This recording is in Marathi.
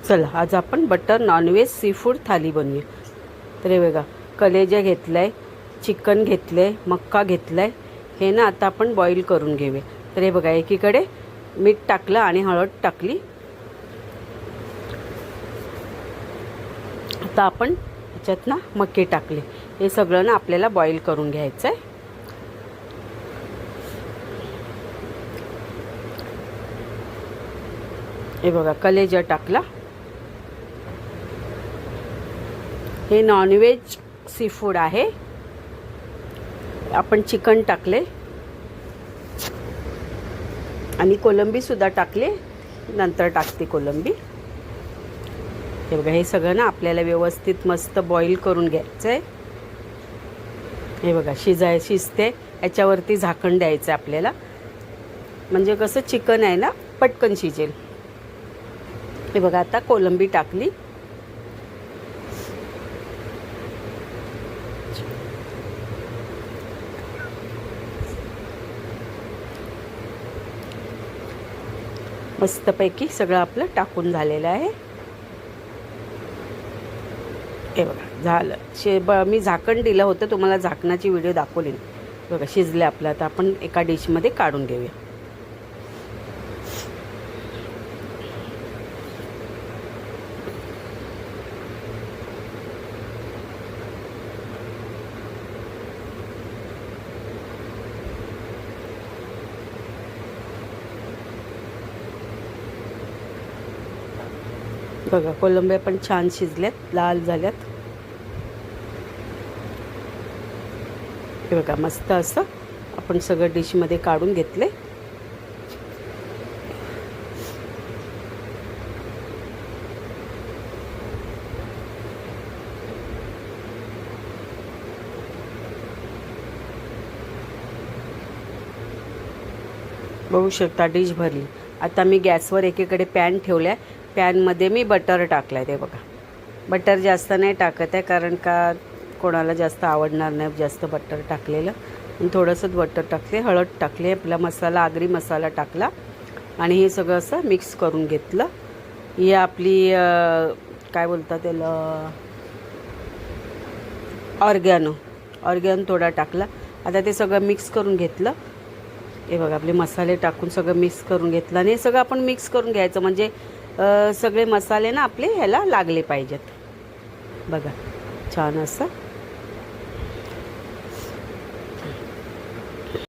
चला आज आपण बटर नॉनव्हेज सी फूड थाली बनवूया। तर हे बघा, कलेजा घेतलाय, चिकन घेतलंय, मक्का घेतलाय। हे ना आता आपण बॉईल करून घेऊया। तर हे बघा, एकीकडे मीठ टाकलं आणि हळद टाकली। आता आपण याच्यात ना मक्के टाकले। हे सगळं ना आपल्याला बॉईल करून घ्यायचं आहे। हे बघा, कलेजा टाकला। हे नॉनव्हेज सी फूड आहे। आपण चिकन टाकले आणि कोलंबी सुद्धा टाकले, नंतर टाकते कोलंबी। हे बघा, हे सगळं ना आपल्याला व्यवस्थित मस्त बॉईल करून घ्यायचं आहे। हे बघा, शिजते, याच्यावरती झाकण द्यायचं आहे आपल्याला, म्हणजे कसं चिकन आहे ना पटकन शिजेल। हे बघा, आता कोलंबी टाकली। मस्तपैकी सगळं आपलं टाकून झालेलं आहे। हे बघा, झालं। मी झाकण दिलं होतं, तुम्हाला झाकणाची व्हिडिओ दाखवली नाही। बघा, शिजलं आपलं। आता आपण एका डिशमध्ये काढून घेऊया। बघा, कोलंब्या पण छान शिजल्यात, लाल झाल्यात। हे बघा, मस्त असं आपण सगळं डिशमध्ये काढून घेतले। बघू शकता, डिश भरली। आता मी गॅसवर एकीकडे पॅन ठेवलाय। पॅनमध्ये मी बटर टाकलाय। ते बघा, बटर जास्त नाही टाकत आहे, कारण का कोणाला जास्त आवडणार नाही जास्त बटर टाकलेलं। थोडंसं बटर टाकले, हळद टाकले, आपला मसाला आगरी मसाला टाकला आणि हे सगळं असं मिक्स करून घेतलं। ही आपली काय बोलतात त्याला, ऑर्गॅनो थोडा टाकला। आता ते सगळं मिक्स करून घेतलं। हे बघा, आपले मसाले टाकून सगळं मिक्स करून घेतलं आणि हे सगळं आपण मिक्स करून घ्यायचं, म्हणजे सगळे मसाले ना आपले ह्याला लागले पाहिजेत। बघा, छान असं